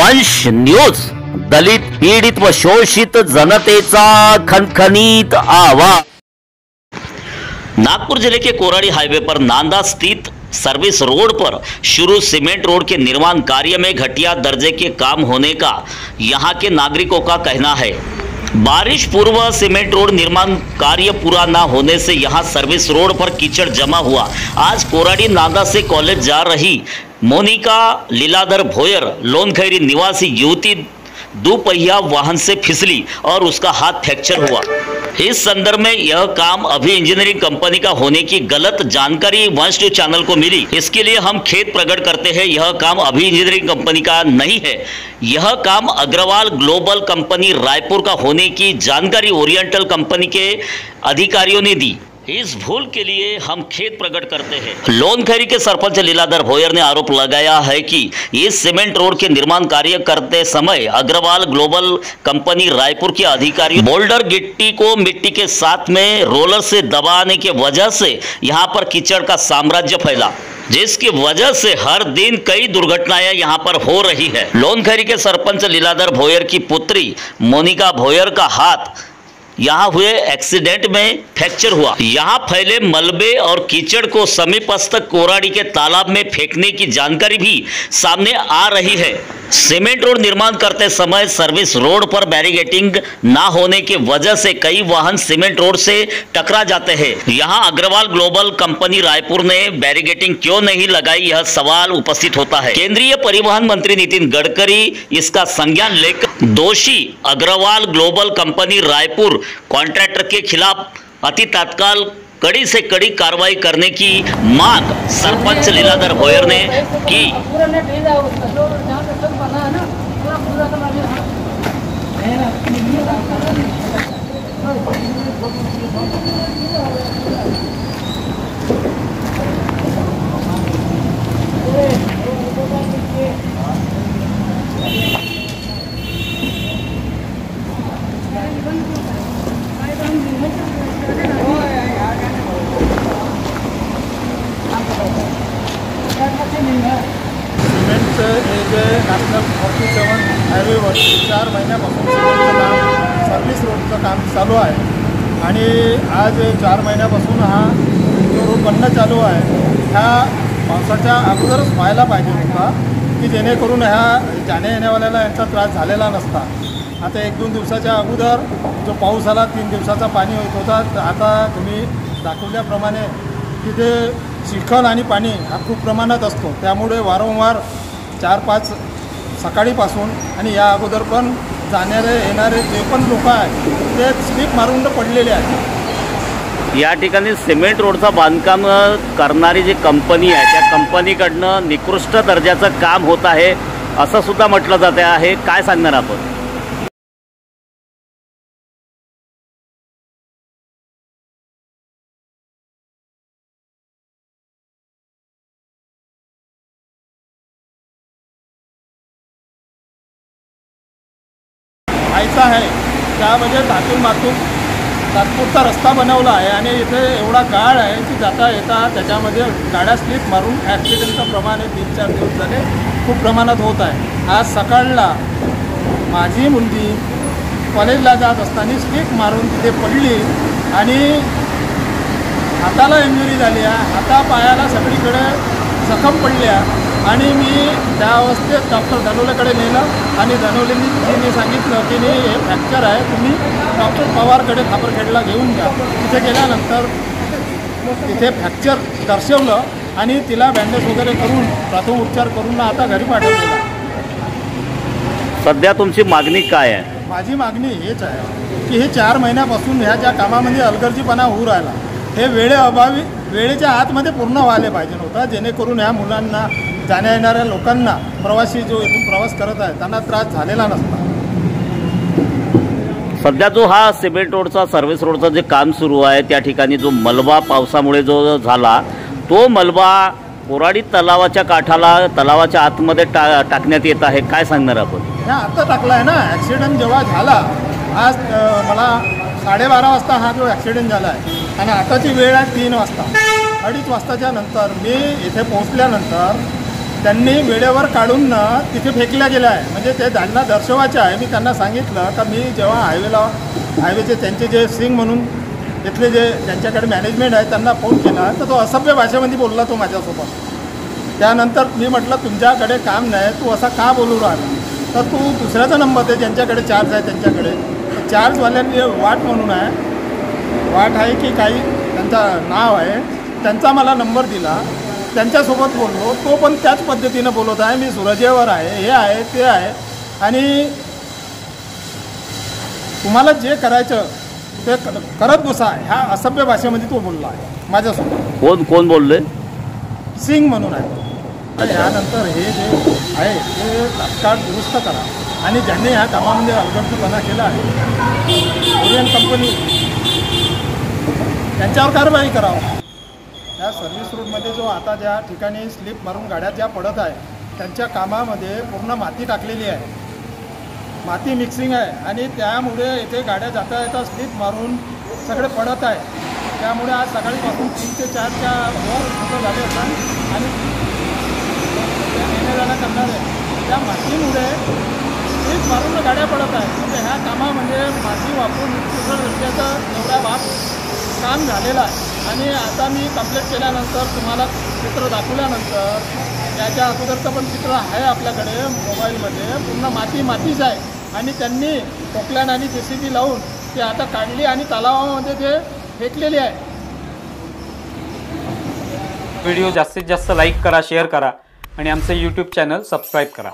वंश न्यूज, दलित पीडित व शोषित जनतेचा खनखनीत आवाज। नागपुर जिले के कोराड़ी हाईवे पर नांदा स्थित सर्विस रोड पर शुरू सीमेंट रोड के निर्माण कार्य में घटिया दर्जे के काम होने का यहां के नागरिकों का कहना है। बारिश पूर्व सीमेंट रोड निर्माण कार्य पूरा न होने से यहां सर्विस रोड पर कीचड़ जमा हुआ। आज कोराड़ी नांदा से कॉलेज जा रही मोनिका लीलाधर भोयर लोनखैरी निवासी युवती दोपहिया वाहन से फिसली और उसका हाथ फ्रैक्चर हुआ। इस संदर्भ में यह काम अभी इंजीनियरिंग कंपनी का होने की गलत जानकारी वंश न्यूज चैनल को मिली। इसके लिए हम खेद प्रकट करते हैं। यह काम अभी इंजीनियरिंग कंपनी का नहीं है, यह काम अग्रवाल ग्लोबल कंपनी रायपुर का होने की जानकारी ओरिएंटल कंपनी के अधिकारियों ने दी। इस भूल के लिए हम खेद प्रकट करते हैं। लोनखैरी के सरपंच लीलाधर भोयर ने आरोप लगाया है कि इस सीमेंट रोड के निर्माण कार्य करते समय अग्रवाल ग्लोबल कंपनी रायपुर के अधिकारी बोल्डर गिट्टी को मिट्टी के साथ में रोलर से दबाने के वजह से यहां पर कीचड़ का साम्राज्य फैला, जिसकी वजह से हर दिन कई दुर्घटनाएं यहां पर हो रही है। लोनखैरी के सरपंच लीलाधर भोयर की पुत्री मोनिका भोयर का हाथ यहाँ हुए एक्सीडेंट में फ्रैक्चर हुआ। यहाँ फैले मलबे और कीचड़ को समीपस्थ कोराड़ी के तालाब में फेंकने की जानकारी भी सामने आ रही है। सीमेंट रोड निर्माण करते समय सर्विस रोड पर बैरिगेटिंग ना होने की वजह से कई वाहन सीमेंट रोड से टकरा जाते हैं। यहाँ अग्रवाल ग्लोबल कंपनी रायपुर ने बैरिगेटिंग क्यों नहीं लगाई, यह सवाल उपस्थित होता है। केंद्रीय परिवहन मंत्री नितिन गडकरी इसका संज्ञान लेकर दोषी Agarwal global company Raipur contractor के खिलाफ अति तत्काल कड़ी से कड़ी कार्रवाई करने की मांग सरपंच लीलाधर भोयर ने की। सिमेंटचं हे जे नॅशनल 47 हायवेवर 4 महिन्यापासून सिमेंटचं काम सर्व्हिस रोडचं काम चालू आहे आणि आज 4 महिन्यापासून हा जो रोड बनणं चालू आहे ह्या पावसाच्या अगोदरच व्हायला पाहिजे होता की जेणेकरून ह्या जाण्या येण्यावाल्याला यांचा त्रास झालेला नसता। आता 1-2 दिवसाच्या अगोदर जो पाऊस आला 3 दिवसाचा पाणी होत होता, तर आता तुम्ही दाखवल्याप्रमाणे तिथे चिखल आणि पाणी हा खूप प्रमाणात असतो, त्यामुळे वारंवार 4-5 सकाळीपासून आणि या अगोदर पण जाणारे येणारे जे पण लोक आहेत ते स्लिप मारून पडलेले आहेत। या ठिकाणी सिमेंट रोडचा बांधकाम करणारी जी कंपनी आहे त्या कंपनीकडनं निकृष्ट दर्जाचं काम होत आहे असं सुद्धा म्हटलं जाते आहे। काय सांगणार आपण? ऐसा है त्यामध्ये धातून मातून तात्पुरता रस्ता बनवला आहे आणि इथे एवढा गाळ आहे की जाता येता त्याच्यामध्ये गाड्या स्लिप मारून ॲक्सिडेंटचं प्रमाण 3-4 दिवस झाले खूप प्रमाणात होत आहे। आज सकाळला माझी मुलगी कॉलेजला जात असताना स्लिप मारून तिथे पडली आणि हाताला इंजुरी झाली आहे, हातापायाला सगळीकडे जखम पडल्या आणि मी त्या अवस्थेत डॉक्टर धनोलेकडे नेलं आणि धनोलेंनी सांगितलं की नाही हे फ्रॅक्चर आहे, तुम्ही डॉक्टर पवारकडे खापरखेडला घेऊन जा। तिथे गेल्यानंतर तिथे फ्रॅक्चर दर्शवलं आणि तिला बँडेज वगैरे करून प्रथम उपचार करून आता घरी पाठवलेला। सध्या तुमची मागणी काय आहे? माझी मागणी हेच आहे की हे 4 महिन्यापासून ह्या ज्या कामामध्ये अलगर्जीपणा होऊ राहिला हे वेळेअभावी वेळेच्या आतमध्ये पूर्ण व्हायला पाहिजे नव्हतं, जेणेकरून ह्या मुलांना जाण्या येणाऱ्या लोकांना प्रवासी जो इथून प्रवास करत आहे त्यांना त्रास झालेला नसता। सध्या जो हा सिमेंट रोडचा सर्व्हिस रोडचा जे काम सुरू आहे त्या ठिकाणी जो मलबा पावसामुळे जो झाला तो मलबा कोराडी तलावाच्या काठाला तलावाच्या आतमध्ये टाकण्यात येत आहे। काय सांगणार आपण? आता टाकला आहे ना, ॲक्सिडेंट जेव्हा झाला आज मला 12:30 वाजता हा जो ॲक्सिडेंट झाला आहे आणि आताची वेळ आहे 3 वाजता। 2:30 वाजताच्या नंतर मी इथे पोहोचल्यानंतर त्यांनी वेळेवर काढून तिथे फेकल्या गेल्या आहे. म्हणजे ते त्यांना दर्शवायचे आहे. मी त्यांना सांगितलं का मी जेव्हा हायवेचे त्यांचे जे सिंग म्हणून इथले जे त्यांच्याकडे मॅनेजमेंट आहे त्यांना फोन केला तर तो असभ्य भाषेमध्ये बोलला तो माझ्यासोबत. त्यानंतर मी म्हटलं तुमच्याकडे काम नाही, तू असा का बोलू राहिला, तर तू दुसऱ्याचा नंबर दे ज्यांच्याकडे चार्ज आहे त्यांच्याकडे. चार्जवाल्यांनी वाट म्हणून आहे, वाट आहे की काही त्यांचं नाव आहे, त्यांचा मला नंबर दिला. त्यांच्यासोबत बोललो. तो पण त्याच पद्धतीनं बोलत आहे, मी सुरजेवर आहे, हे आहे ते आहे आणि तुम्हाला जे करायचं ते करत बसा ह्या असभ्य भाषेमध्ये तो बोलला आहे माझ्यासोबत. कोण बोलले? सिंग म्हणून आहे. तर यानंतर हे जे आहे ते तात्काळ दुरुस्त करा आणि ज्यांनी ह्या कामामध्ये अवघडपणा केला आहे ओरियन कंपनी त्यांच्यावर कारवाई करावं. या सर्व्हिस रोडमध्ये जो आता ज्या ठिकाणी स्लिप मारून गाड्या ज्या पडत आहे त्यांच्या कामामध्ये पूर्ण माती टाकलेली आहे, माती मिक्सिंग आहे आणि त्यामुळे येथे गाड्या जाता येता स्लिप मारून सगळे पडत आहे. त्यामुळे आज सकाळीपासून 3 ते 4च्या वर फोटो झाले असतात आणि येणे जाणं करणार आहे. त्या मातीमुळे स्लिप मारून गाड्या पडत आहे. म्हणजे ह्या कामामध्ये माती वापरून दुसरं रस्त्याचं एवढा भाग काम झालेलं आहे. आणि आता मी कंप्लीट केल्यानंतर तुम्हाला चित्र दाखवल्यानंतर याच्या अगोदरचं पण चित्र आहे आपल्याकडे मोबाईलमध्ये, पूर्ण मातीच आहे आणि त्यांनी पोकलॅन आणि JCB लावून ते आता काढली आणि तलावामध्ये ते फेकलेली आहे. व्हिडिओ जास्तीत जास्त लाईक करा, शेअर करा आणि आमचं YouTube चॅनल सबस्क्राईब करा.